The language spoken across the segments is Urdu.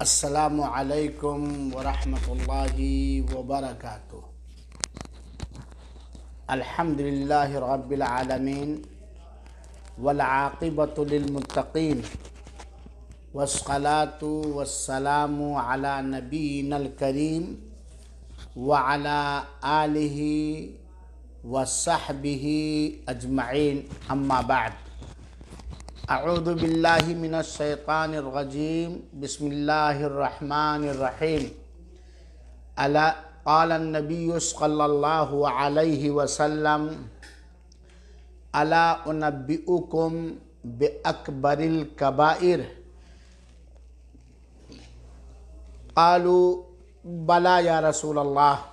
السلام علیکم ورحمۃ اللہ وبرکاتہ۔ الحمد للہ رب العالمین والعاقبۃ للمتقین والصلاۃ والسلام علی نبینا الکریم وعلی آلہ وصحبہ اجمعین، اما بعد۔ اعوذ باللہ من الشیطان الرجیم، بسم اللہ الرحمن الرحیم۔ قال النبی صلی اللہ علیہ وسلم الا انبئکم باکبر الکبائر؟ قالوا بلی یا رسول اللہ۔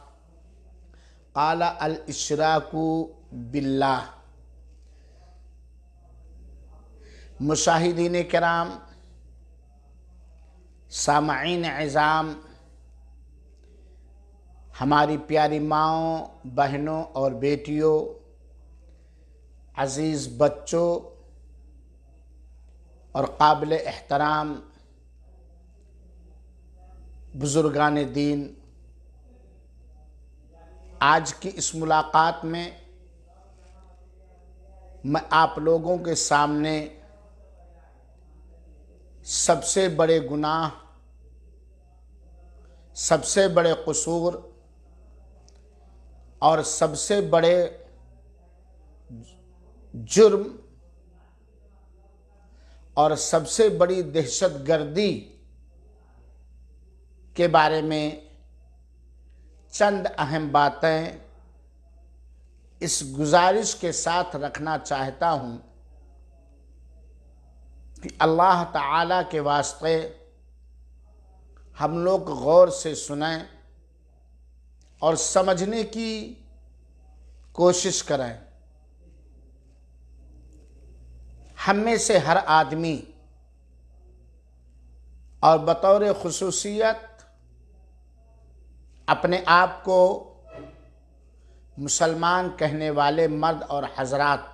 قال الاشراک باللہ۔ مشاہدین کرام، سامعین اعظام، ہماری پیاری ماؤں، بہنوں اور بیٹیوں، عزیز بچوں اور قابل احترام بزرگان دین، آج کی اس ملاقات میں میں آپ لوگوں کے سامنے سب سے بڑے گناہ، سب سے بڑے قصور اور سب سے بڑے جرم اور سب سے بڑی دہشت گردی کے بارے میں چند اہم باتیں اس گزارش کے ساتھ رکھنا چاہتا ہوں کہ اللہ تعالیٰ کے واسطے ہم لوگ غور سے سنیں اور سمجھنے کی کوشش کریں۔ ہم میں سے ہر آدمی اور بطور خصوصیت اپنے آپ کو مسلمان کہنے والے مرد اور حضرات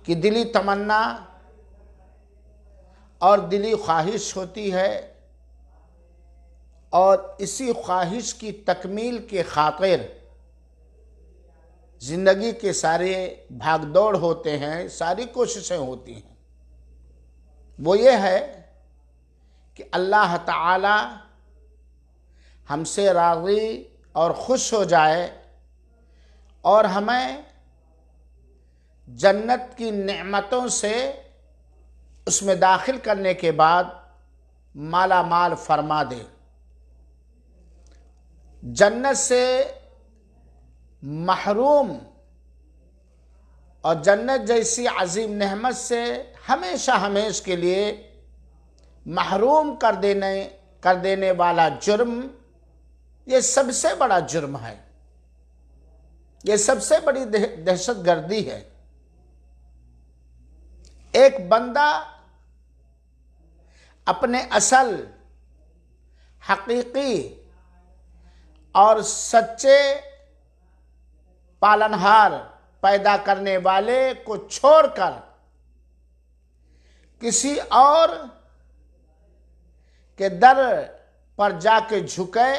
کی دلی تمنا اور دلی خواہش ہوتی ہے، اور اسی خواہش کی تکمیل کے خاطر زندگی کے سارے بھاگ دوڑ ہوتے ہیں، ساری کوششیں ہوتی ہیں۔ وہ یہ ہے کہ اللہ تعالی ہم سے راضی اور خوش ہو جائے اور ہمیں جنت کی نعمتوں سے اس میں داخل کرنے کے بعد مالا مال فرما دے، جنت سے محروم اور جنت جیسی عظیم نعمت سے ہمیشہ ہمیشہ کے لیے محروم کر دینے والا جرم، یہ سب سے بڑا جرم ہے، یہ سب سے بڑی دہشت گردی ہے۔ ایک بندہ اپنے اصل، حقیقی اور سچے پالنہار پیدا کرنے والے کو چھوڑ کر کسی اور کے در پر جا کے جھکے،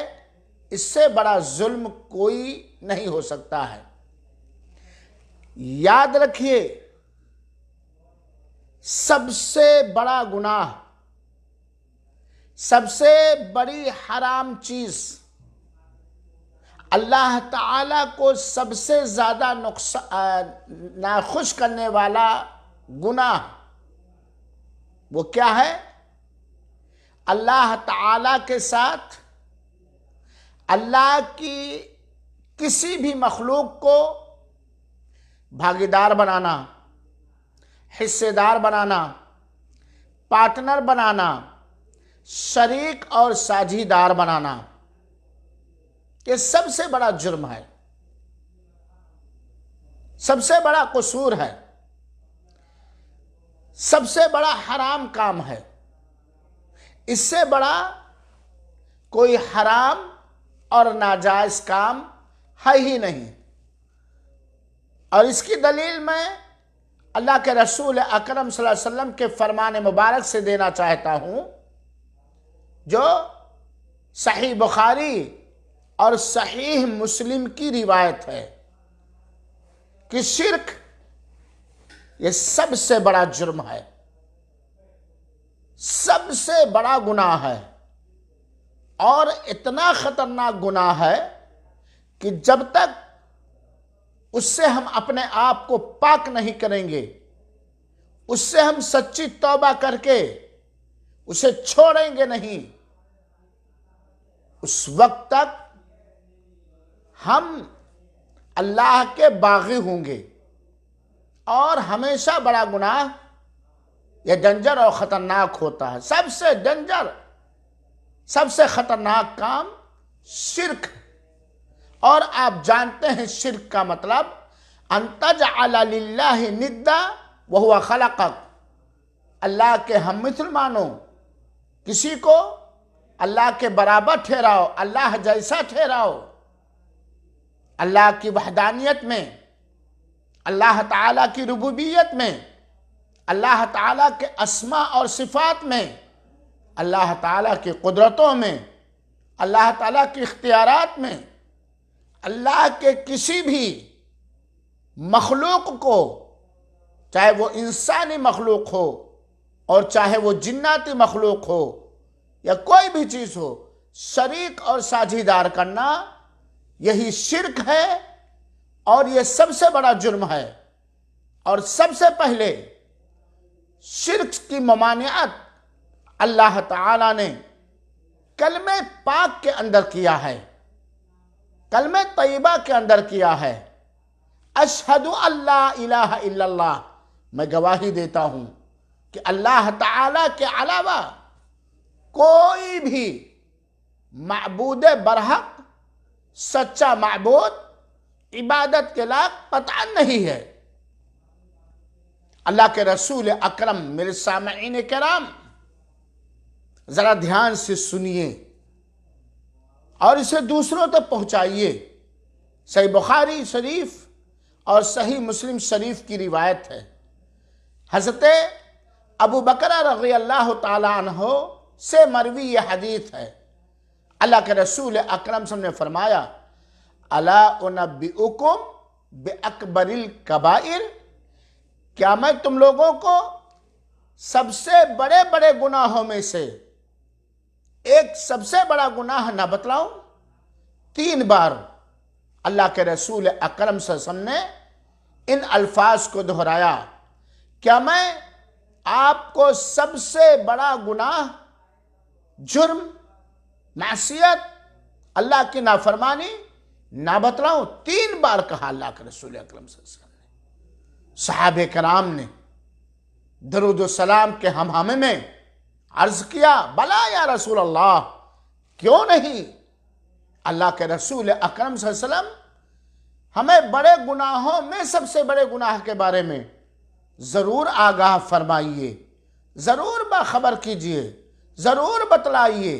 اس سے بڑا ظلم کوئی نہیں ہو سکتا ہے۔ یاد رکھیے، سب سے بڑا گناہ، سب سے بڑی حرام چیز، اللہ تعالیٰ کو سب سے زیادہ ناخوش کرنے والا گناہ وہ کیا ہے؟ اللہ تعالیٰ کے ساتھ اللہ کی کسی بھی مخلوق کو بھاگیدار بنانا، حصے دار بنانا، پارٹنر بنانا، شریک اور ساجھیدار بنانا، یہ سب سے بڑا جرم ہے، سب سے بڑا قصور ہے، سب سے بڑا حرام کام ہے۔ اس سے بڑا کوئی حرام اور ناجائز کام ہے ہی نہیں۔ اور اس کی دلیل میں اللہ کے رسول اکرم صلی اللہ علیہ وسلم کے فرمان مبارک سے دینا چاہتا ہوں جو صحیح بخاری اور صحیح مسلم کی روایت ہے کہ شرک یہ سب سے بڑا جرم ہے، سب سے بڑا گناہ ہے، اور اتنا خطرناک گناہ ہے کہ جب تک اس سے ہم اپنے آپ کو پاک نہیں کریں گے، اس سے ہم سچی توبہ کر کے اسے چھوڑیں گے نہیں، اس وقت تک ہم اللہ کے باغی ہوں گے۔ اور ہمیشہ بڑا گناہ یہ ڈنجر اور خطرناک ہوتا ہے۔ سب سے ڈنجر، سب سے خطرناک کام شرک۔ اور آپ جانتے ہیں شرک کا مطلب ان تجعل للہ ندا وہو خلقک، اللہ کے ہم مثل مانو، کسی کو اللہ کے برابر ٹھہراؤ، اللہ جیسا ٹھہراؤ۔ اللہ کی وحدانیت میں، اللہ تعالیٰ کی ربوبیت میں، اللہ تعالیٰ کے اسماء اور صفات میں، اللہ تعالیٰ کی قدرتوں میں، اللہ تعالیٰ کے اختیارات میں، اللہ کے کسی بھی مخلوق کو، چاہے وہ انسانی مخلوق ہو اور چاہے وہ جناتی مخلوق ہو یا کوئی بھی چیز ہو، شریک اور ساجھیدار کرنا یہی شرک ہے، اور یہ سب سے بڑا جرم ہے۔ اور سب سے پہلے شرک کی ممانعت اللہ تعالیٰ نے کلمہ پاک کے اندر کیا ہے، کلمہ طیبہ کے اندر کیا ہے۔ اشہد ان لا الہ الا اللہ، میں گواہی دیتا ہوں کہ اللہ تعالیٰ کے علاوہ کوئی بھی معبود برحق، سچا معبود، عبادت کے لائق قطعا نہیں ہے۔ اللہ کے رسول اکرم، میرے سامعین کرام ذرا دھیان سے سنیے اور اسے دوسروں تک پہنچائیے۔ صحیح بخاری شریف اور صحیح مسلم شریف کی روایت ہے، حضرت ابو بکر رضی اللہ تعالی عنہ سے مروی یہ حدیث ہے۔ اللہ کے رسول اکرم صلی اللہ علیہ وسلم نے فرمایا، الا انبئکم باکبر الکبائر، کیا میں تم لوگوں کو سب سے بڑے بڑے گناہوں میں سے ایک سب سے بڑا گناہ نہ بتلاؤں؟ 3 بار اللہ کے رسول اکرم صلی اللہ علیہ وسلم نے ان الفاظ کو دہرایا، کیا میں آپ کو سب سے بڑا گناہ، جرم، معصیت، اللہ کی نافرمانی نہ بتلاؤں؟ 3 بار کہا اللہ کے رسول اکرم صلی اللہ علیہ وسلم نے۔ صحابہ کرام نے درود و سلام کے ہم میں عرض کیا، بلا یا رسول اللہ، کیوں نہیں؟ اللہ کے رسول اکرم صلی اللہ علیہ وسلم ہمیں بڑے گناہوں میں سب سے بڑے گناہ کے بارے میں ضرور آگاہ فرمائیے، ضرور باخبر کیجئے، ضرور بتلائیے۔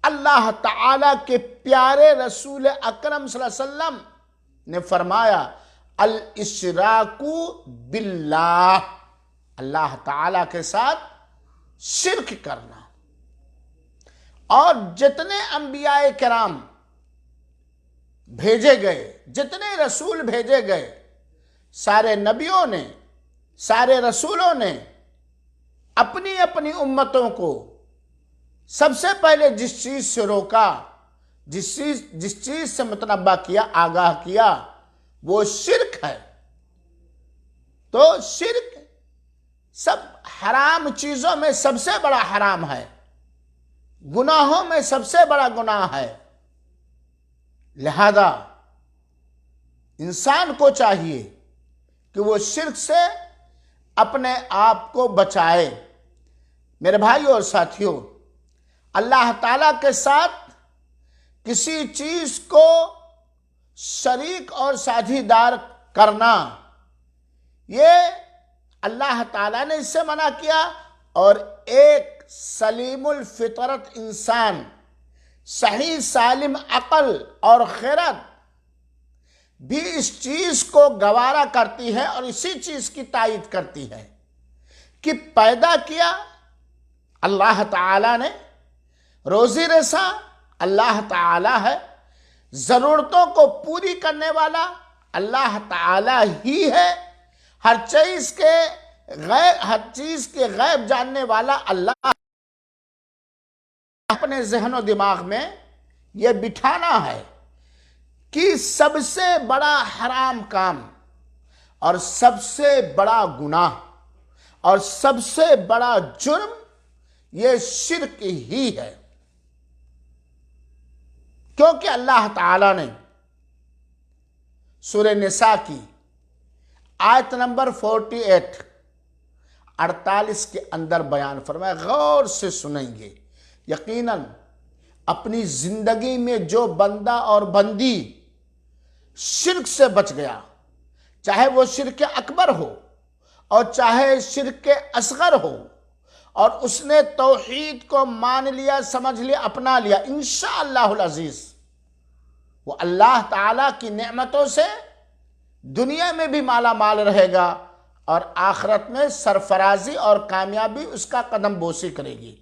اللہ تعالیٰ کے پیارے رسول اکرم صلی اللہ علیہ وسلم نے فرمایا، الاشراک باللہ، اللہ تعالیٰ کے ساتھ شرک کرنا۔ اور جتنے انبیاء کرام بھیجے گئے، جتنے رسول بھیجے گئے، سارے نبیوں نے، سارے رسولوں نے اپنی اپنی امتوں کو سب سے پہلے جس چیز سے روکا، جس چیز سے متنبہ کیا، آگاہ کیا، وہ شرک ہے۔ تو شرک سب حرام چیزوں میں سب سے بڑا حرام ہے، گناہوں میں سب سے بڑا گناہ ہے۔ لہذا انسان کو چاہیے کہ وہ شرک سے اپنے آپ کو بچائے۔ میرے بھائیوں اور ساتھیوں، اللہ تعالیٰ کے ساتھ کسی چیز کو شریک اور ساجھیدار کرنا، یہ اللہ تعالیٰ نے اس سے منع کیا، اور ایک سلیم الفطرت انسان، صحیح سالم عقل اور خرد بھی اس چیز کو گوارا کرتی ہے اور اسی چیز کی تائید کرتی ہے کہ پیدا کیا اللہ تعالیٰ نے، روزی رساں اللہ تعالی ہے، ضرورتوں کو پوری کرنے والا اللہ تعالی ہی ہے، ہر چیز کے غیب جاننے والا اللہ۔ اپنے ذہن و دماغ میں یہ بٹھانا ہے کہ سب سے بڑا حرام کام اور سب سے بڑا گناہ اور سب سے بڑا جرم یہ شرک ہی ہے، کیونکہ اللہ تعالیٰ نے سورہ نساء کی آیت نمبر 48 کے اندر بیان فرمایا، غور سے سنیں گے۔ یقیناً اپنی زندگی میں جو بندہ اور بندی شرک سے بچ گیا، چاہے وہ شرک اکبر ہو اور چاہے شرک اصغر ہو، اور اس نے توحید کو مان لیا، سمجھ لیا، اپنا لیا، انشاءاللہ العزیز وہ اللہ تعالیٰ کی نعمتوں سے دنیا میں بھی مالا مال رہے گا اور آخرت میں سرفرازی اور کامیابی اس کا قدم بوسی کرے گی۔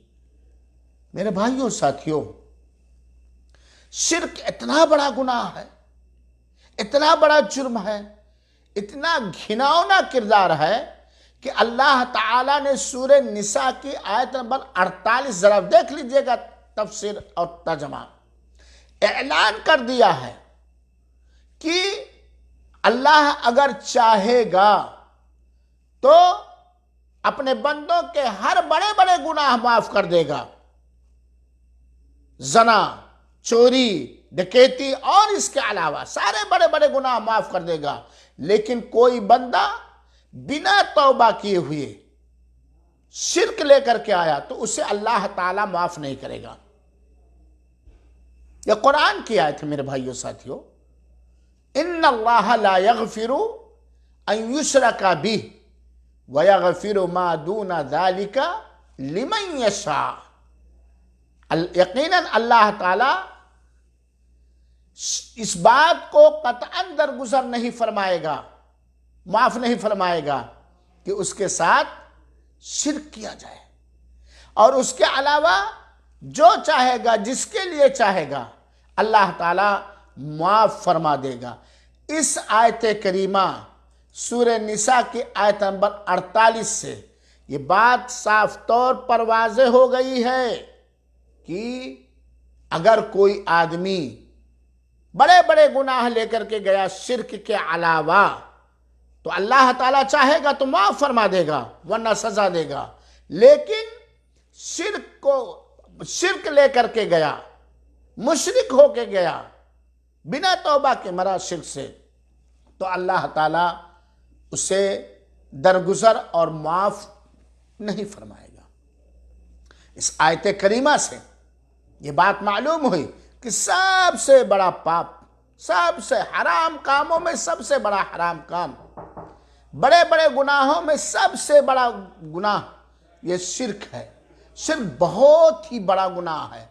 میرے بھائیوں ساتھیوں، شرک اتنا بڑا گناہ ہے، اتنا بڑا جرم ہے، اتنا گھناؤنا کردار ہے کہ اللہ تعالیٰ نے سورہ نساء کی آیت نمبر 48 ذرا دیکھ لیجئے گا تفسیر اور ترجمہ، اعلان کر دیا ہے کہ اللہ اگر چاہے گا تو اپنے بندوں کے ہر بڑے بڑے گناہ معاف کر دے گا، زنا، چوری، ڈکیتی اور اس کے علاوہ سارے بڑے بڑے گناہ معاف کر دے گا، لیکن کوئی بندہ بنا توبہ کیے ہوئے شرک لے کر کے آیا تو اسے اللہ تعالیٰ معاف نہیں کرے گا۔ یہ قرآن کی آیت ہے میرے بھائیوں ساتھیوں، ان اللہ لا یغفر ان یشرک بہ ویغفر ما دون ذلک لمن یشاء۔ یقیناً اللہ تعالیٰ اس بات کو قطعاً درگزر نہیں فرمائے گا، معاف نہیں فرمائے گا کہ اس کے ساتھ شرک کیا جائے، اور اس کے علاوہ جو چاہے گا، جس کے لیے چاہے گا، اللہ تعالیٰ معاف فرما دے گا۔ اس آیت کریمہ سورہ نساء کی آیت نمبر 48 سے یہ بات صاف طور پر واضح ہو گئی ہے کہ اگر کوئی آدمی بڑے بڑے گناہ لے کر کے گیا شرک کے علاوہ تو اللہ تعالیٰ چاہے گا تو معاف فرما دے گا ورنہ سزا دے گا، لیکن شرک لے کر کے گیا، مشرک ہو کے گیا، بنا توبہ کے مرا شرک سے، تو اللہ تعالیٰ اسے درگزر اور معاف نہیں فرمائے گا۔ اس آیت کریمہ سے یہ بات معلوم ہوئی کہ سب سے بڑا پاپ، سب سے حرام کاموں میں سب سے بڑا حرام کام، بڑے بڑے گناہوں میں سب سے بڑا گناہ یہ شرک ہے۔ شرک بہت ہی بڑا گناہ ہے،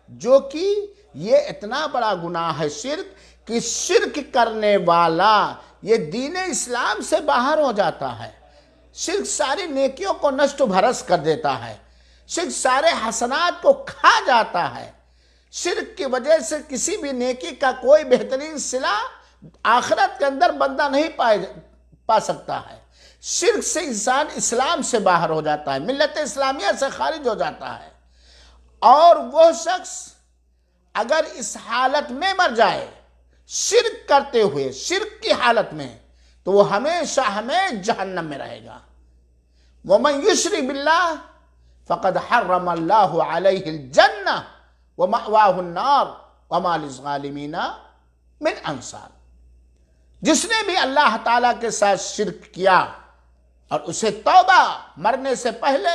جو کہ یہ اتنا بڑا گناہ ہے شرک کہ شرک کرنے والا یہ دین اسلام سے باہر ہو جاتا ہے۔ شرک ساری نیکیوں کو نشٹ و بھرس کر دیتا ہے، شرک سارے حسنات کو کھا جاتا ہے، شرک کی وجہ سے کسی بھی نیکی کا کوئی بہترین صلہ آخرت کے اندر بندہ نہیں پا سکتا ہے۔ شرک سے انسان اسلام سے باہر ہو جاتا ہے، ملت اسلامیہ سے خارج ہو جاتا ہے، اور وہ شخص اگر اس حالت میں مر جائے شرک کرتے ہوئے، شرک کی حالت میں، تو وہ ہمیشہ جہنم میں رہے گا۔ وَمَن يُشْرِكْ بِاللَّهِ فَقَدْ حَرَّمَ اللَّهُ عَلَيْهِ الْجَنَّةَ وَمَأْوَاهُ النَّارُ وَمَا لِلظَّالِمِينَ مِنْ أَنصَارٍ۔ جس نے بھی اللہ تعالیٰ کے ساتھ شرک کیا اور اسے توبہ مرنے سے پہلے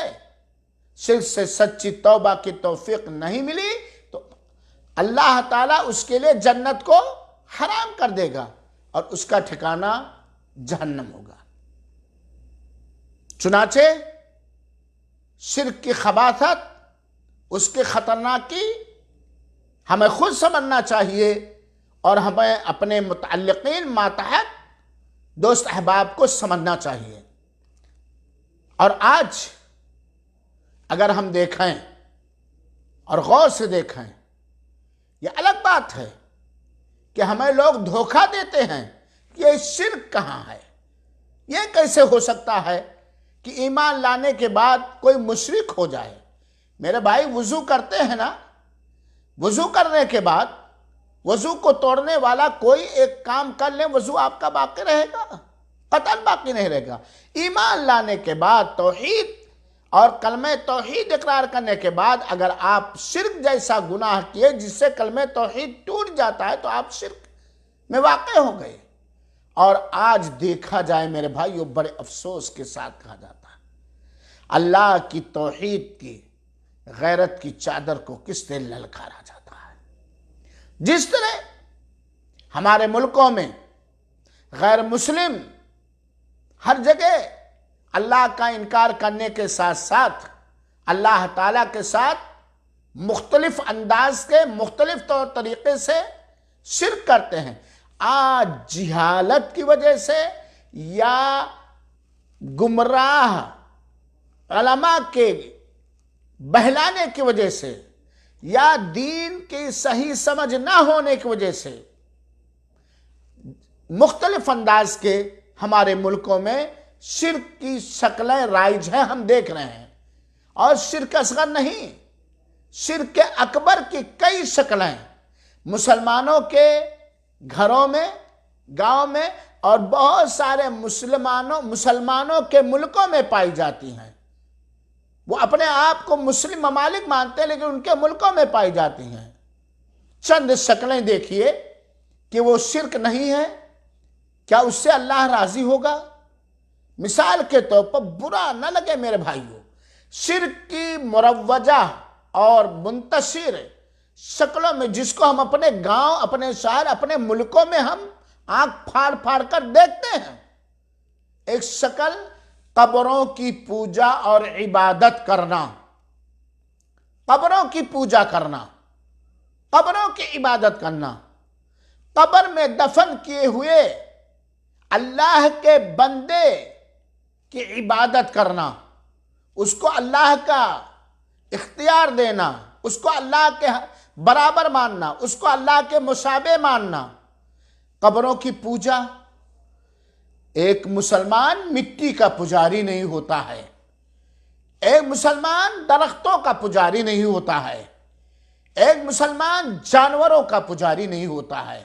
شرک سے سچی توبہ کی توفیق نہیں ملی تو اللہ تعالیٰ اس کے لیے جنت کو حرام کر دے گا اور اس کا ٹھکانہ جہنم ہوگا۔ چنانچہ شرک کی خباثت، اس کی خطرناکی ہمیں خود سمجھنا چاہیے اور ہمیں اپنے متعلقین ماتحت دوست احباب کو سمجھنا چاہیے۔ اور آج اگر ہم دیکھیں اور غور سے دیکھیں، یہ الگ بات ہے کہ ہمیں لوگ دھوکہ دیتے ہیں کہ یہ شرک کہاں ہے، یہ کیسے ہو سکتا ہے کہ ایمان لانے کے بعد کوئی مشرک ہو جائے۔ میرے بھائی، وضو کرتے ہیں نا، وضو کرنے کے بعد وضو کو توڑنے والا کوئی ایک کام کر لیں، وضو آپ کا باقی رہے گا؟ قطعاً باقی نہیں رہے گا۔ ایمان لانے کے بعد توحید اور کلمہ توحید اقرار کرنے کے بعد اگر آپ شرک جیسا گناہ کیے جس سے کلمہ توحید ٹوٹ جاتا ہے تو آپ شرک میں واقع ہو گئے۔ اور آج دیکھا جائے میرے بھائیو، بڑے افسوس کے ساتھ کہا جاتا ہے، اللہ کی توحید کی غیرت کی چادر کو کس طرح للکارا جاتا ہے۔ جس طرح ہمارے ملکوں میں غیر مسلم ہر جگہ اللہ کا انکار کرنے کے ساتھ ساتھ اللہ تعالیٰ کے ساتھ مختلف انداز کے مختلف طور طریقے سے شرک کرتے ہیں، آج جہالت کی وجہ سے یا گمراہ علماء کے بہلانے کی وجہ سے یا دین کی صحیح سمجھ نہ ہونے کی وجہ سے مختلف انداز کے ہمارے ملکوں میں شرک کی شکلیں رائج ہیں، ہم دیکھ رہے ہیں۔ اور شرک اصغر نہیں، شرک اکبر کی کئی شکلیں مسلمانوں کے گھروں میں، گاؤں میں اور بہت سارے مسلمانوں کے ملکوں میں پائی جاتی ہیں۔ وہ اپنے آپ کو مسلم ممالک مانتے ہیں لیکن ان کے ملکوں میں پائی جاتی ہیں۔ چند شکلیں دیکھیے کہ وہ شرک نہیں ہے، کیا اس سے اللہ راضی ہوگا؟ مثال کے طور پر، برا نہ لگے میرے بھائیوں، شرک کی مروجہ اور منتشر شکلوں میں جس کو ہم اپنے گاؤں، اپنے شہر، اپنے ملکوں میں ہم آنکھ پھاڑ پھاڑ کر دیکھتے ہیں، ایک شکل قبروں کی پوجا اور عبادت کرنا، قبروں کی پوجا کرنا، قبروں کی عبادت کرنا، قبر میں دفن کیے ہوئے اللہ کے بندے کی عبادت کرنا، اس کو اللہ کا اختیار دینا، اس کو اللہ کے برابر ماننا، اس کو اللہ کے مشابہ ماننا۔ قبروں کی پوجا، ایک مسلمان مٹی کا پجاری نہیں ہوتا ہے، ایک مسلمان درختوں کا پجاری نہیں ہوتا ہے، ایک مسلمان جانوروں کا پجاری نہیں ہوتا ہے،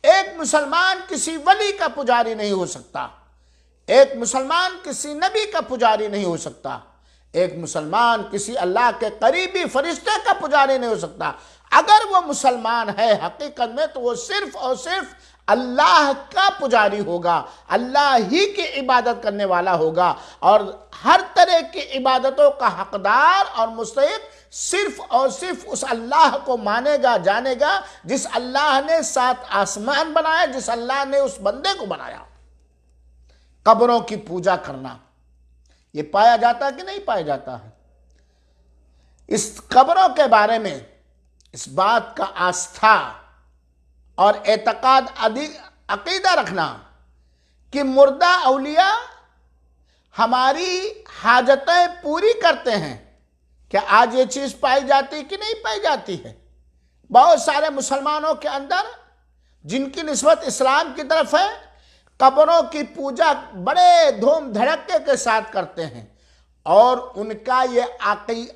ایک مسلمان کسی ولی کا پجاری نہیں ہو سکتا، ایک مسلمان کسی نبی کا پجاری نہیں ہو سکتا، ایک مسلمان کسی اللہ کے قریبی فرشتے کا پجاری نہیں ہو سکتا۔ اگر وہ مسلمان ہے حقیقت میں تو وہ صرف اور صرف اللہ کا پجاری ہوگا، اللہ ہی کی عبادت کرنے والا ہوگا، اور ہر طرح کی عبادتوں کا حقدار اور مستحق صرف اور صرف اس اللہ کو مانے گا، جانے گا جس اللہ نے 7 آسمان بنایا، جس اللہ نے اس بندے کو بنایا۔ قبروں کی پوجا کرنا یہ پایا جاتا ہے کہ نہیں پایا جاتا ہے؟ اس قبروں کے بارے میں اس بات کا آستھا اور اعتقاد عقیدہ رکھنا کہ مردہ اولیاء ہماری حاجتیں پوری کرتے ہیں، کیا آج یہ چیز پائی جاتی کہ نہیں پائی جاتی ہے؟ بہت سارے مسلمانوں کے اندر جن کی نسبت اسلام کی طرف ہے، قبروں کی پوجا بڑے دھوم دھڑکے کے ساتھ کرتے ہیں، اور ان کا یہ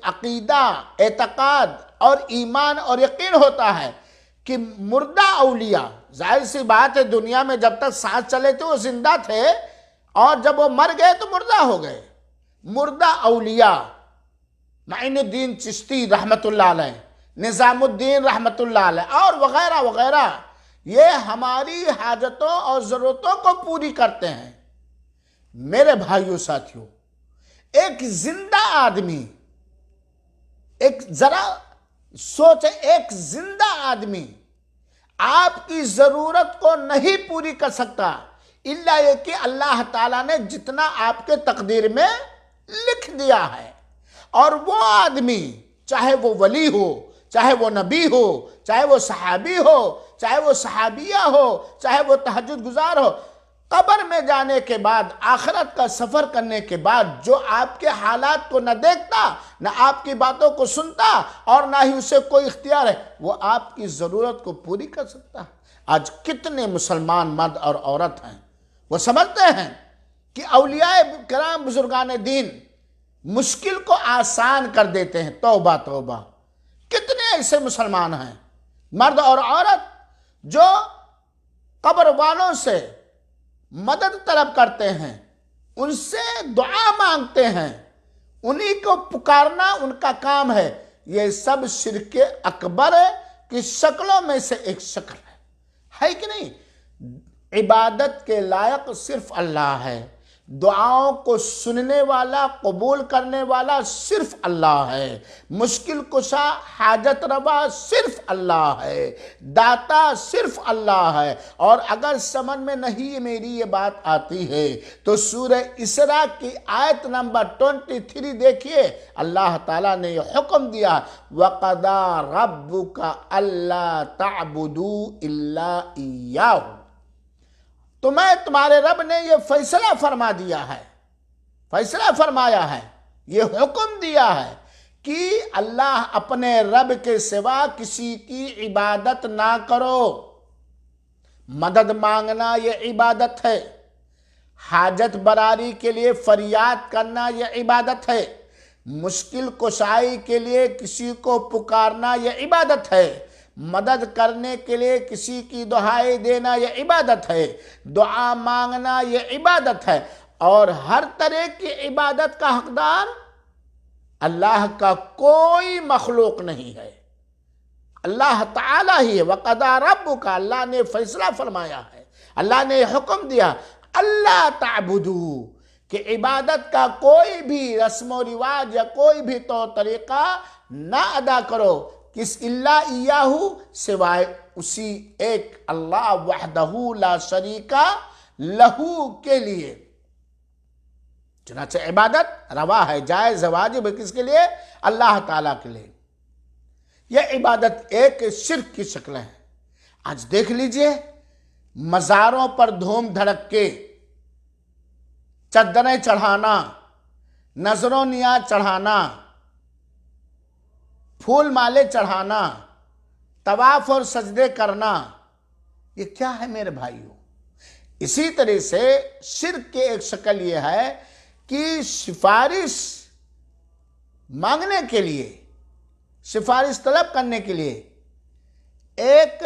عقیدہ، اعتقاد اور ایمان اور یقین ہوتا ہے کہ مردہ اولیاء، ظاہر سی بات ہے دنیا میں جب تک سانس چلے تھے وہ زندہ تھے، اور جب وہ مر گئے تو مردہ ہو گئے۔ مردہ اولیاء معین الدین چشتی رحمت اللہ علیہ، نظام الدین رحمت اللہ علیہ اور وغیرہ وغیرہ، یہ ہماری حاجتوں اور ضرورتوں کو پوری کرتے ہیں۔ میرے بھائیوں ساتھیوں، ایک زندہ آدمی، ایک ذرا سوچیں، ایک زندہ آدمی آپ کی ضرورت کو نہیں پوری کر سکتا الا یہ کہ اللہ تعالیٰ نے جتنا آپ کے تقدیر میں لکھ دیا ہے۔ اور وہ آدمی چاہے وہ ولی ہو، چاہے وہ نبی ہو، چاہے وہ صحابی ہو، چاہے وہ صحابیہ ہو، چاہے وہ تہجد گزار ہو، قبر میں جانے کے بعد، آخرت کا سفر کرنے کے بعد جو آپ کے حالات کو نہ دیکھتا، نہ آپ کی باتوں کو سنتا اور نہ ہی اسے کوئی اختیار ہے، وہ آپ کی ضرورت کو پوری کر سکتا ہے۔ آج کتنے مسلمان مرد اور عورت ہیں وہ سمجھتے ہیں کہ اولیاء کرام بزرگان دین مشکل کو آسان کر دیتے ہیں۔ توبہ توبہ، کتنے ایسے مسلمان ہیں مرد اور عورت جو قبر والوں سے مدد طلب کرتے ہیں، ان سے دعا مانگتے ہیں، انہی کو پکارنا ان کا کام ہے۔ یہ سب شرک اکبر کی شکلوں میں سے ایک شکل ہے کہ نہیں؟ عبادت کے لائق صرف اللہ ہے، دعاؤں کو سننے والا، قبول کرنے والا صرف اللہ ہے، مشکل کشا، حاجت روا صرف اللہ ہے، داتا صرف اللہ ہے۔ اور اگر سمجھ میں نہیں میری یہ بات آتی ہے تو سورہ اسراء کی آیت نمبر 23 دیکھیے، اللہ تعالیٰ نے یہ حکم دیا، وَقَضَىٰ رَبُّكَ أَلَّا تَعْبُدُوا إِلَّا إِيَّاهُ۔ تمہارے رب نے یہ فیصلہ فرما دیا ہے، فیصلہ فرمایا ہے، یہ حکم دیا ہے کہ اللہ اپنے رب کے سوا کسی کی عبادت نہ کرو۔ مدد مانگنا یہ عبادت ہے، حاجت براری کے لیے فریاد کرنا یہ عبادت ہے، مشکل کشائی کے لیے کسی کو پکارنا یہ عبادت ہے، مدد کرنے کے لیے کسی کی دہائی دینا یہ عبادت ہے، دعا مانگنا یہ عبادت ہے۔ اور ہر طرح کی عبادت کا حقدار اللہ کا کوئی مخلوق نہیں ہے، اللہ تعالیٰ ہی ہے۔ وَقَضَىٰ رَبُّكَ، اللہ نے فیصلہ فرمایا ہے، اللہ نے حکم دیا، اللہ تعبدو، کہ عبادت کا کوئی بھی رسم و رواج یا کوئی بھی طور طریقہ نہ ادا کرو، کس اللہ ایاہو، سوائے اسی ایک اللہ وحدہ لا شریکہ لہو کے لیے۔ چنانچہ عبادت روا ہے، جائز واجب ہے، کس کے لیے؟ اللہ تعالیٰ کے لیے۔ یہ عبادت ایک شرک کی شکل ہے۔ آج دیکھ لیجئے، مزاروں پر دھوم دھڑک کے چادریں چڑھانا، نظر و نیاز چڑھانا، پھول مالے چڑھانا، طواف اور سجدے کرنا، یہ کیا ہے میرے بھائیوں؟ اسی طرح سے شرک کی ایک شکل یہ ہے کہ سفارش مانگنے کے لیے، سفارش طلب کرنے کے لیے، ایک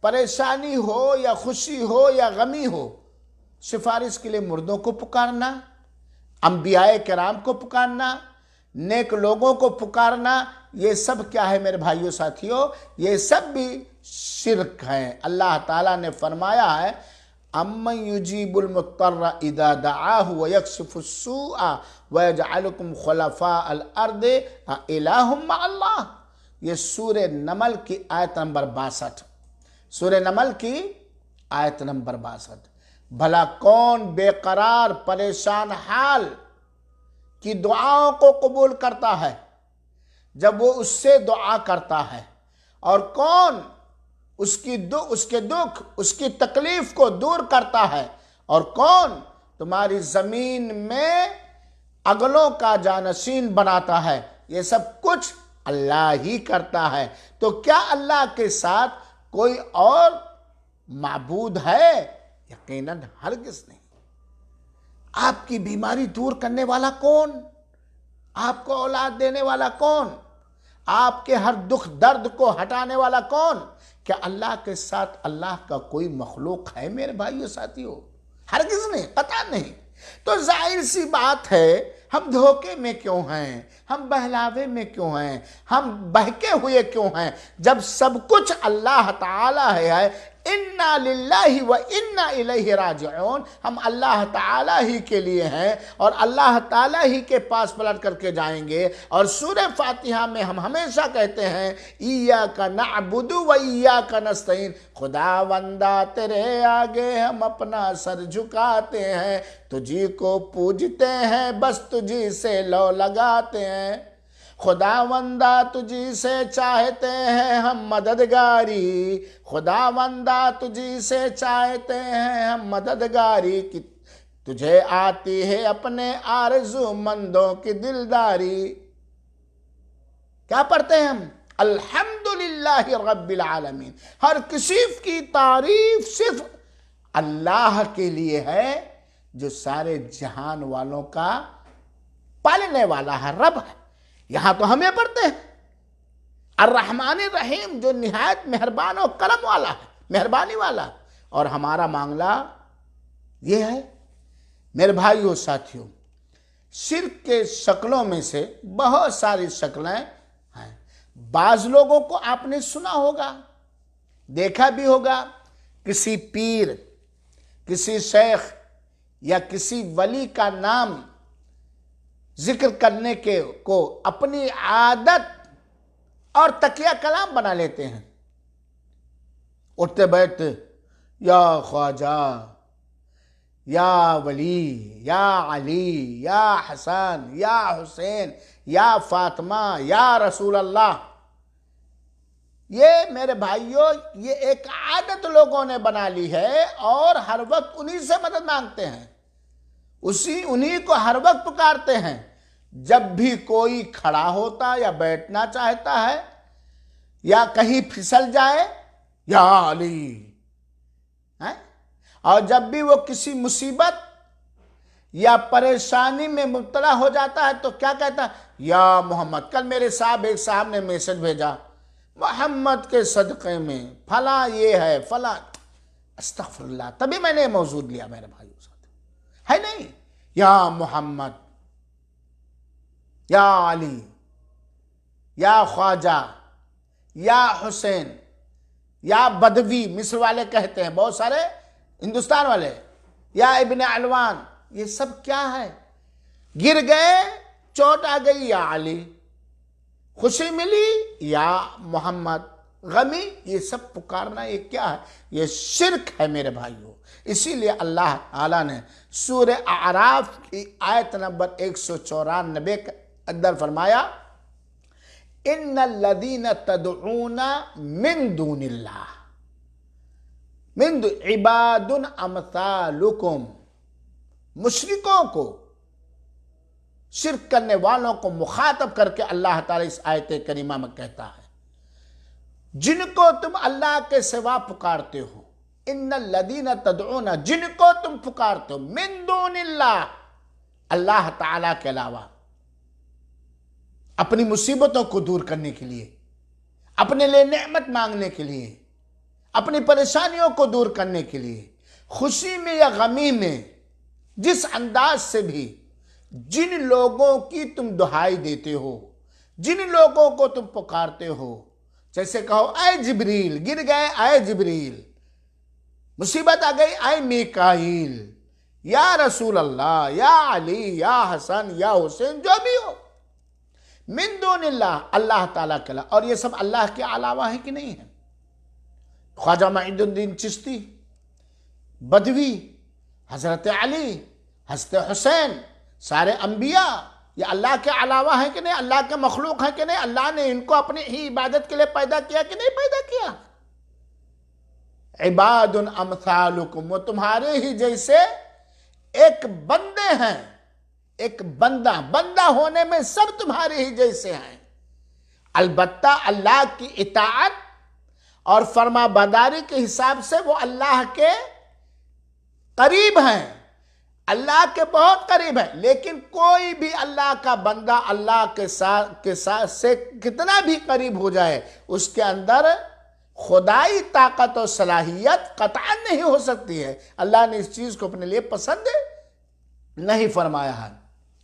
پریشانی ہو یا خوشی ہو یا غمی ہو، سفارش کے لیے مردوں کو پکارنا، انبیاء کرام کو پکارنا، نیک لوگوں کو پکارنا، یہ سب کیا ہے میرے بھائیوں ساتھیوں؟ یہ سب بھی شرک ہیں۔ اللہ تعالیٰ نے فرمایا ہے، اَمَّن يُجِيبُ الْمُضْطَرَّ اِذَا دَعَاهُ وَيَكْشِفُ السُّوءَ وَيَجْعَلُكُمْ خُلَفَاءَ الْأَرْضِ أَإِلَٰهٌ مَّعَ اللَّهِ۔ یہ سورہ نمل کی آیت نمبر 62، سورہ نمل کی آیت نمبر 62۔ بھلا کون بے قرار پریشان حال کی دعاؤں کو قبول کرتا ہے جب وہ اس سے دعا کرتا ہے؟ اور کون اس کے دکھ، اس کی تکلیف کو دور کرتا ہے؟ اور کون تمہاری زمین میں اگلوں کا جانشین بناتا ہے؟ یہ سب کچھ اللہ ہی کرتا ہے۔ تو کیا اللہ کے ساتھ کوئی اور معبود ہے؟ یقیناً ہرگز نہیں۔ آپ کی بیماری دور کرنے والا کون؟ آپ کو اولاد دینے والا کون؟ آپ کے ہر دکھ درد کو ہٹانے والا کون؟ کیا اللہ کے ساتھ اللہ کا کوئی مخلوق ہے میرے بھائیو ساتھیو؟ ہرگز نہیں، قطعا نہیں۔ تو ظاہر سی بات ہے، ہم دھوکے میں کیوں ہیں؟ ہم بہلاوے میں کیوں ہیں؟ ہم بہکے ہوئے کیوں ہیں؟ جب سب کچھ اللہ تعالیٰ ہے، اِنَّا لِلَّهِ وَإِنَّا إِلَيْهِ رَاجِعُونَ، ہم اللہ تعالیٰ ہی کے لیے ہیں اور اللہ تعالیٰ ہی کے پاس پلٹ کر کے جائیں گے۔ اور سورہ فاتحہ میں ہم ہمیشہ کہتے ہیں، إِيَّاكَ نَعْبُدُ وَإِيَّاكَ نَسْتَعِينُ، خداوندہ تیرے آگے ہم اپنا سر جھکاتے ہیں، تجھی کو پوجتے ہیں، بس تجھی سے لو لگاتے ہیں۔ خداوندا تجھی سے چاہتے ہیں ہم مددگاری، خداوندا تجھی سے چاہتے ہیں ہم مددگاری، تجھے آتی ہے اپنے آرزو مندوں کی دلداری۔ کیا پڑھتے ہیں ہم؟ الحمدللہ رب العالمین۔ ہر کسی کی تعریف صرف اللہ کے لیے ہے جو سارے جہان والوں کا پالنے والا ہے، رب ہے۔ یہاں تو ہمیں پڑھتے ہیں الرحمن الرحیم، جو نہایت مہربان و کرم والا ہے، مہربانی والا۔ اور ہمارا معاملہ یہ ہے میرے بھائیو ساتھیوں، شرک کے شکلوں میں سے بہت ساری شکلیں ہیں۔ بعض لوگوں کو آپ نے سنا ہوگا، دیکھا بھی ہوگا، کسی پیر، کسی شیخ یا کسی ولی کا نام ذکر کرنے کو اپنی عادت اور تکیہ کلام بنا لیتے ہیں۔ اٹھتے بیٹھتے یا خواجہ، یا ولی، یا علی، یا حسن، یا حسین، یا فاطمہ، یا رسول اللہ۔ یہ میرے بھائیوں یہ ایک عادت لوگوں نے بنا لی ہے، اور ہر وقت انہی سے مدد مانگتے ہیں، انہی کو ہر وقت پکارتے ہیں۔ جب بھی کوئی کھڑا ہوتا یا بیٹھنا چاہتا ہے یا کہیں پھسل جائے، یا علی، اور جب بھی وہ کسی مصیبت یا پریشانی میں مبتلا ہو جاتا ہے تو کیا کہتا ہے؟ یا محمد۔ کل میرے ایک صاحب نے میسج بھیجا، محمد کے صدقے میں فلاں یہ ہے، فلاں، استغفر اللہ۔ تبھی میں نے موضوع لیا میرے بھائیوں ساتھ، ہے نہیں؟ یا محمد، یا علی، یا خواجہ، یا حسین، یا بدوی، مصر والے کہتے ہیں بہت سارے، ہندوستان والے، یا ابن علوان۔ یہ سب کیا ہے؟ گر گئے، چوٹ آ گئی، یا علی، خوشی ملی، یا محمد، غمی، یہ سب پکارنا یہ کیا ہے؟ یہ شرک ہے میرے بھائیوں۔ اسی لیے اللہ تعالیٰ نے سورہ اعراف کی آیت نمبر 194 کے اندر فرمایا، ان الذین تدعون من دون اللہ عباد امثالکم۔ مشرکوں کو، شرک کرنے والوں کو مخاطب کر کے اللہ تعالیٰ اس آیت کریمہ میں کہتا ہے، جن کو تم اللہ کے سوا پکارتے ہو، ان الذین تدعون، جن کو تم پکارتے ہو، من دون اللہ، اللہ تعالیٰ کے علاوہ، اپنی مصیبتوں کو دور کرنے کے لیے، اپنے لیے نعمت مانگنے کے لیے، اپنی پریشانیوں کو دور کرنے کے لیے، خوشی میں یا غمی میں جس انداز سے بھی جن لوگوں کی تم دہائی دیتے ہو، جن لوگوں کو تم پکارتے ہو، جیسے کہو اے جبریل، گر گئے اے جبریل، مصیبت آ گئی اے میکائیل، یا رسول اللہ، یا علی، یا حسن، یا حسین، جو بھی ہو، من دون اللہ، اللہ تعالیٰ کے علاوہ۔ اور یہ سب اللہ کے علاوہ ہیں کہ نہیں ہیں؟ خواجہ معین الدین چشتی، بدوی، حضرت علی، حضرت حسین، سارے انبیاء، یہ اللہ کے علاوہ ہیں کہ نہیں؟ اللہ کے مخلوق ہیں کہ نہیں؟ اللہ نے ان کو اپنی ہی عبادت کے لیے پیدا کیا کہ نہیں پیدا کیا؟ عباد امثالکم، وہ تمہارے ہی جیسے ایک بندے ہیں، ایک بندہ ہونے میں سب تمہارے ہی جیسے ہیں، البتہ اللہ کی اطاعت اور فرما برداری کے حساب سے وہ اللہ کے قریب ہیں، اللہ کے بہت قریب ہیں۔ لیکن کوئی بھی اللہ کا بندہ اللہ کے ساتھ سے کتنا بھی قریب ہو جائے، اس کے اندر خدائی طاقت و صلاحیت قطعا نہیں ہو سکتی ہے۔ اللہ نے اس چیز کو اپنے لیے پسند نہیں فرمایا ہے۔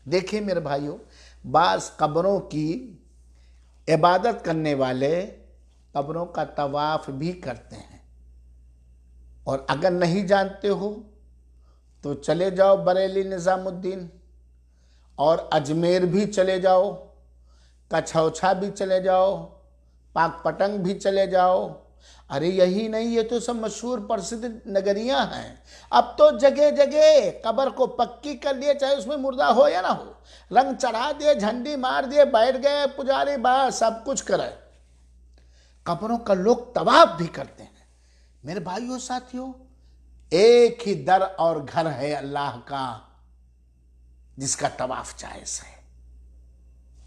دیکھیں میرے بھائیوں، بعض قبروں کی عبادت کرنے والے قبروں کا طواف بھی کرتے ہیں، اور اگر نہیں جانتے ہو تو چلے جاؤ بریلی نظام الدین، اور اجمیر بھی چلے جاؤ، کچھوچھا بھی چلے جاؤ، پاک پٹنگ بھی چلے جاؤ، ارے یہی نہیں، یہ تو سب مشہور پرسدھ نگریاں ہیں۔ اب تو جگہ جگہ قبر کو پکی کر لیے، چاہے اس میں مردہ ہو یا نہ ہو، رنگ چڑھا دیے، جھنڈی مار دیے، بیٹھ گئے پجاری بس سب کچھ کرے۔ قبروں کا لوگ طواف بھی کرتے ہیں۔ میرے بھائیوں ساتھیوں، ایک ہی در اور گھر ہے اللہ کا جس کا طواف جائز ہے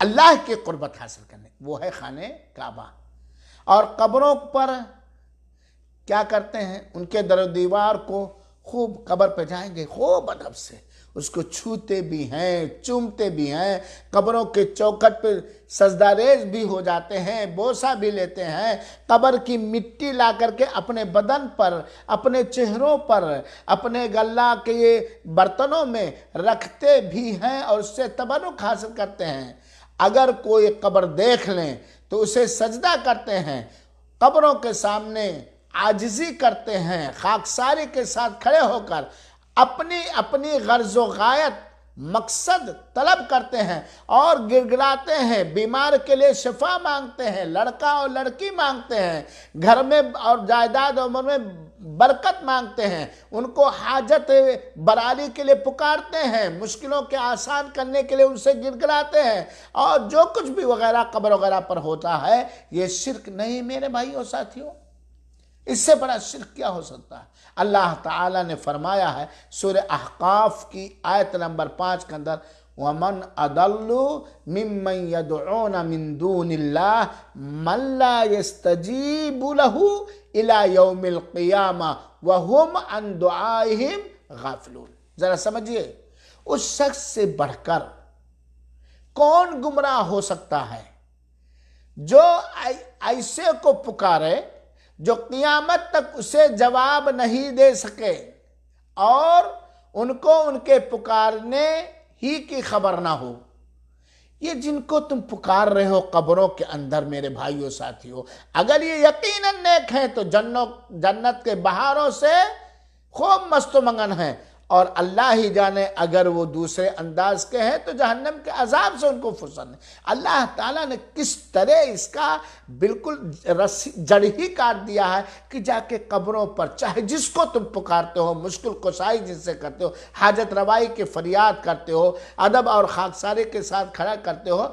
اللہ کی قربت حاصل کرنے، وہ ہے خانہ کعبہ۔ اور قبروں پر کیا کرتے ہیں؟ ان کے در و دیوار کو خوب، قبر پہ جائیں گے خوب ادب سے اس کو چھوتے بھی ہیں، چومتے بھی ہیں، قبروں کے چوکھٹ پہ سجدہ ریز بھی ہو جاتے ہیں، بوسہ بھی لیتے ہیں، قبر کی مٹی لا کر کے اپنے بدن پر، اپنے چہروں پر، اپنے گلہ کے برتنوں میں رکھتے بھی ہیں اور اس سے تبرک حاصل کرتے ہیں۔ اگر کوئی قبر دیکھ لیں تو اسے سجدہ کرتے ہیں، قبروں کے سامنے عاجزی کرتے ہیں، خاکساری کے ساتھ کھڑے ہو کر اپنی غرض و غایت مقصد طلب کرتے ہیں اور گڑگڑاتے ہیں، بیمار کے لیے شفا مانگتے ہیں، لڑکا اور لڑکی مانگتے ہیں، گھر میں اور جائیداد عمر میں برکت مانگتے ہیں، ان کو حاجت براری کے لیے پکارتے ہیں، مشکلوں کے آسان کرنے کے لیے ان سے گڑگڑاتے ہیں، اور جو کچھ بھی وغیرہ قبر وغیرہ پر ہوتا ہے یہ شرک نہیں میرے بھائیوں ساتھیوں؟ اس سے بڑا شرک کیا ہو سکتا ہے؟ اللہ تعالیٰ نے فرمایا ہے سورہ احقاف کی آیت نمبر 5 کے اندر، وَمَنْ أَضَلُّ مِمَّنْ يَدْعُونَ مِن دُونِ اللَّهِ مَنْ لَا يَسْتَجِيبُ لَهُ إِلَى يَوْمِ الْقِيَامَةِ وَهُمْ عَنْ دُعَائِهِمْ غَافِلُونَ۔ ذرا سمجھئے، اس شخص سے بڑھ کر کون گمراہ ہو سکتا ہے جو ایسے کو پکارے جو قیامت تک اسے جواب نہیں دے سکے اور ان کو ان کے پکارنے ہی کی خبر نہ ہو۔ یہ جن کو تم پکار رہے ہو قبروں کے اندر میرے بھائیوں ساتھیوں، اگر یہ یقیناً نیک ہیں تو جنت کے بہاروں سے خوب مست و منگن ہیں، اور اللہ ہی جانے اگر وہ دوسرے انداز کے ہیں تو جہنم کے عذاب سے ان کو فرصت نہیں۔ اللہ تعالیٰ نے کس طرح اس کا بالکل جڑ ہی کاٹ دیا ہے کہ جا کے قبروں پر چاہے جس کو تم پکارتے ہو، مشکل کشائی جن سے کرتے ہو، حاجت روائی کی فریاد کرتے ہو، ادب اور خاکساری کے ساتھ کھڑا کرتے ہو،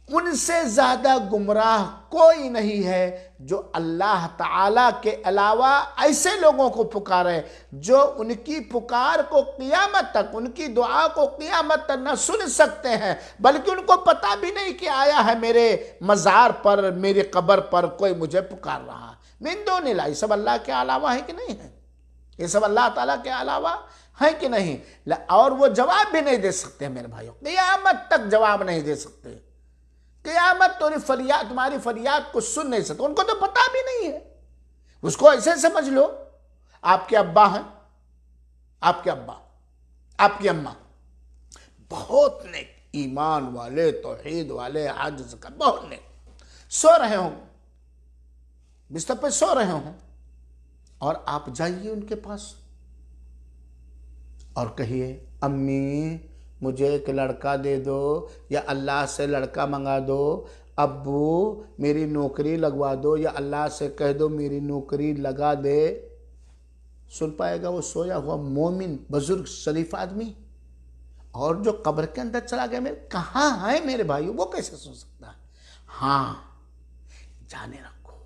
ان سے زیادہ گمراہ کوئی نہیں ہے جو اللہ تعالیٰ کے علاوہ ایسے لوگوں کو پکارے جو ان کی پکار کو قیامت تک، ان کی دعا کو قیامت تک نہ سن سکتے ہیں، بلکہ ان کو پتہ بھی نہیں کہ آیا ہے میرے مزار پر، میری قبر پر کوئی مجھے پکار رہا۔ من دون اللہ، یہ سب اللہ کے علاوہ ہے کہ نہیں ہے؟ یہ سب اللہ تعالیٰ کے علاوہ ہے کہ نہیں؟ اور وہ جواب بھی نہیں دے سکتے میرے بھائیوں، قیامت تک جواب نہیں دے سکتے۔ قیامت تمہاری فریاد کو سن نہیں سکتے، ان کو تو پتہ بھی نہیں ہے۔ اس کو ایسے سمجھ لو آپ کے ابا ہیں، آپ کے ابا، آپ کی اماں بہت نیک، ایمان والے، توحید والے، عاجز کا بہت نیک، سو رہے ہوں، بستر پہ سو رہے ہوں، اور آپ جائیے ان کے پاس اور کہیے امی مجھے ایک لڑکا دے دو، یا اللہ سے لڑکا منگا دو، ابو میری نوکری لگوا دو، یا اللہ سے کہہ دو میری نوکری لگا دے۔ سن پائے گا وہ سویا ہوا مومن بزرگ شریف آدمی؟ اور جو قبر کے اندر چلا گیا میرے کہاں ہے میرے بھائیو، وہ کیسے سن سکتا ہے؟ ہاں، جانے رکھو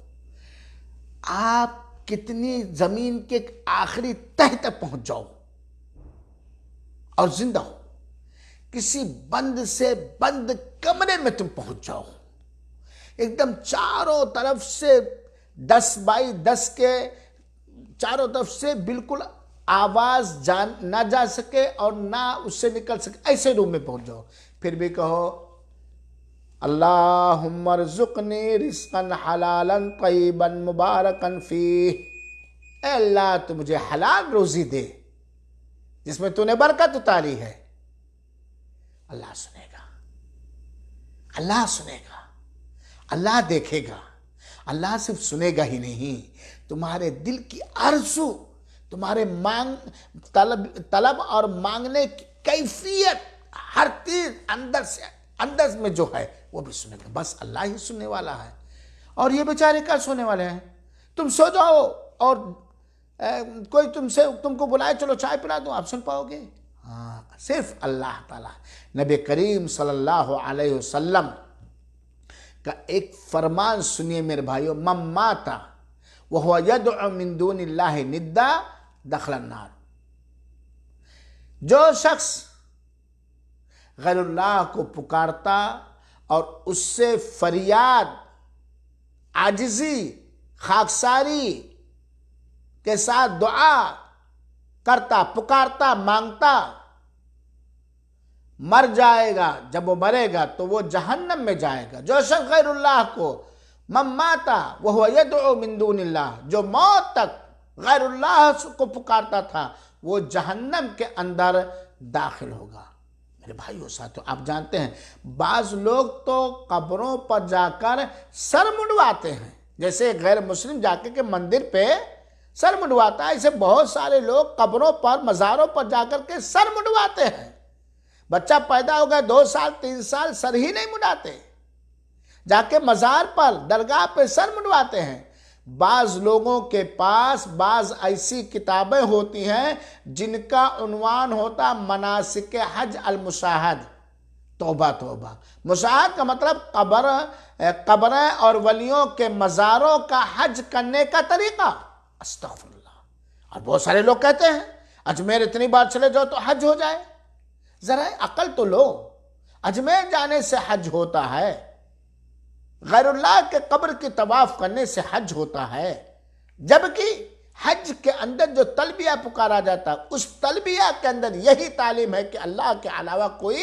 آپ کتنی زمین کے آخری تہ تک پہنچ جاؤ اور زندہ ہو، کسی بند سے بند کمرے میں تم پہنچ جاؤ، ایک دم چاروں طرف سے 10 بائی 10 کے چاروں طرف سے بالکل آواز نہ جا سکے اور نہ اس سے نکل سکے، ایسے روم میں پہنچ جاؤ، پھر بھی کہو اللہم ارزقنی رزقا حلالا طیبا مبارکا فیہ، اے اللہ تو مجھے حلال روزی دے جس میں تو نے برکت اتاری ہے۔ اللہ سنے گا، اللہ سنے گا، اللہ دیکھے گا۔ اللہ صرف سنے گا ہی نہیں، تمہارے دل کی آرزو، تمہارے طلب اور مانگنے کی کیفیت، ہر چیز اندر میں جو ہے وہ بھی سنے گا۔ بس اللہ ہی سننے والا ہے، اور یہ بیچارے کیا سونے والے ہیں؟ تم سو جاؤ اور کوئی تم کو بلائے چلو چائے پلا دو، آپ سن پاؤ گے؟ ہاں، صرف اللہ تعالیٰ۔ نبی کریم صلی اللہ علیہ وسلم کا ایک فرمان سنیے میرے بھائیو، من مات وہو یدعو من دون اللہ ندا دخل النار۔ جو شخص غیر اللہ کو پکارتا اور اس سے فریاد، عاجزی، خاکساری کے ساتھ دعا کرتا، پکارتا، مانگتا، مر جائے گا، جب وہ مرے گا تو وہ جہنم میں جائے گا۔ جو شخص غیر اللہ کو، من ماتا وہو یدعو من دون اللہ، جو موت تک غیر اللہ کو پکارتا تھا، وہ جہنم کے اندر داخل ہوگا۔ میرے بھائیو ساتھیو، آپ جانتے ہیں بعض لوگ تو قبروں پر جا کر سر منڈواتے ہیں، جیسے غیر مسلم جا کے مندر پہ سر منڈواتا ہے، ایسے بہت سارے لوگ قبروں پر، مزاروں پر جا کر کے سر منڈواتے ہیں۔ بچہ پیدا ہو گیا 2 سال 3 سال سر ہی نہیں منڈاتے، جا کے مزار پر، درگاہ پہ سر منڈواتے ہیں۔ بعض لوگوں کے پاس بعض ایسی کتابیں ہوتی ہیں جن کا عنوان ہوتا مناسک حج المشاہد۔ توبہ توبہ، مشاہد کا مطلب قبریں اور ولیوں کے مزاروں کا حج کرنے کا طریقہ۔ استغفر اللہ۔ اور بہت سارے لوگ کہتے ہیں اجمیر اتنی بار چلے جاؤ تو حج ہو جائے۔ ذرا عقل تو لو، اجمیر جانے سے حج ہوتا ہے، غیر اللہ کے قبر کی طواف کرنے سے حج ہوتا ہے، جبکہ حج کے اندر جو تلبیہ پکارا جاتا ہے، اس تلبیہ کے اندر یہی تعلیم ہے کہ اللہ کے علاوہ کوئی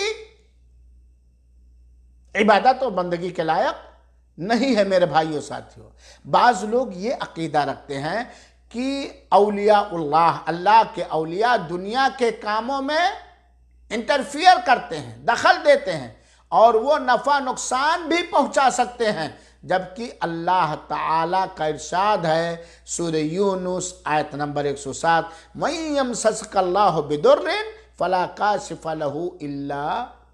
عبادت و بندگی کے لائق نہیں ہے۔ میرے بھائیو ساتھیو، بعض لوگ یہ عقیدہ رکھتے ہیں کہ اولیاء اللہ، اللہ کے اولیاء دنیا کے کاموں میں انٹرفیئر کرتے ہیں، دخل دیتے ہیں، اور وہ نفع نقصان بھی پہنچا سکتے ہیں، جبکہ اللہ تعالیٰ کا ارشاد ہے سورہ یونس آیت نمبر 107، وَإِن يَمْسَسْكَ اللَّهُ بِضُرٍّ فَلَا كَاشِفَ لَهُ إِلَّا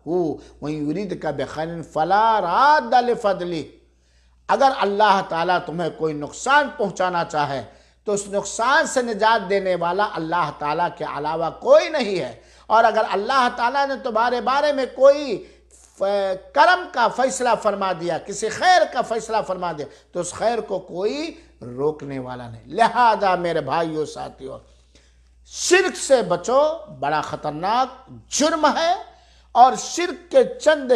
هُوَ وَإِن يُرِدْكَ بِخَيْرٍ فَلَا رَادَّ لِفَضْلِهِ۔ اگر اللہ تعالیٰ تمہیں کوئی نقصان پہنچانا چاہے تو اس نقصان سے نجات دینے والا اللہ تعالیٰ کے علاوہ کوئی نہیں ہے، اور اگر اللہ تعالیٰ نے تمہارے بارے میں کوئی کرم کا فیصلہ فرما دیا، کسی خیر کا فیصلہ فرما دیا، تو اس خیر کو کوئی روکنے والا نہیں۔ لہذا میرے بھائیو ساتھیو، شرک سے بچو، بڑا خطرناک جرم ہے، اور شرک کے چند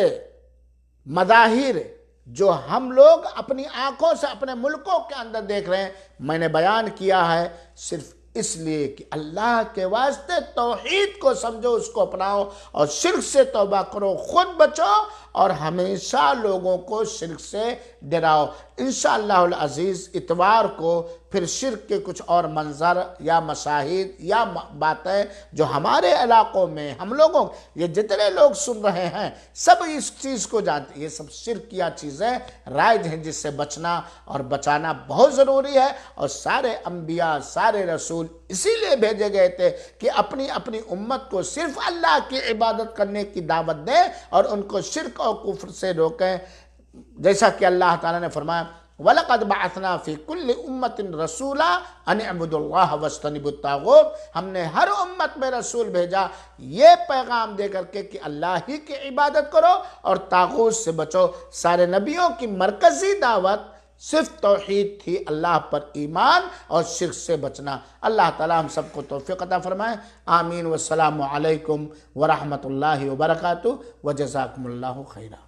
مظاہر جو ہم لوگ اپنی آنکھوں سے اپنے ملکوں کے اندر دیکھ رہے ہیں، میں نے بیان کیا ہے صرف اس لیے کہ اللہ کے واسطے توحید کو سمجھو، اس کو اپناؤ، اور شرک سے توبہ کرو، خود بچو، اور ہمیشہ لوگوں کو شرک سے ڈراؤ۔ انشاءاللہ العزیز اتوار کو پھر شرک کے کچھ اور منظر یا مشاہد یا باتیں جو ہمارے علاقوں میں ہم لوگوں، یہ جتنے لوگ سن رہے ہیں سب اس چیز کو جانتے ہیں، یہ سب شرکیہ چیزیں رائج ہیں جس سے بچنا اور بچانا بہت ضروری ہے۔ اور سارے انبیاء، سارے رسول اسی لیے بھیجے گئے تھے کہ اپنی اپنی امت کو صرف اللہ کی عبادت کرنے کی دعوت دیں اور ان کو شرک اور کفر سے روکیں، جیسا کہ اللہ تعالیٰ نے فرمایا وَلَقَدْ بَعَثْنَا فِي كُلِّ أُمَّةٍ رَسُولًا أَنِ اعْبُدُوا اللَّهَ وَاجْتَنِبُوا الطَّاغُوتَ۔ ہم نے ہر امت میں رسول بھیجا یہ پیغام دے کر کے کہ اللہ ہی کی عبادت کرو اور طاغوت سے بچو۔ سارے نبیوں کی مرکزی دعوت صرف توحید تھی، اللہ پر ایمان اور شرک سے بچنا۔ اللہ تعالی ہم سب کو توفیق عطا فرمائے، آمین۔ والسلام علیکم ورحمۃ اللہ وبرکاتہ، وجزاکم اللہ خیرا۔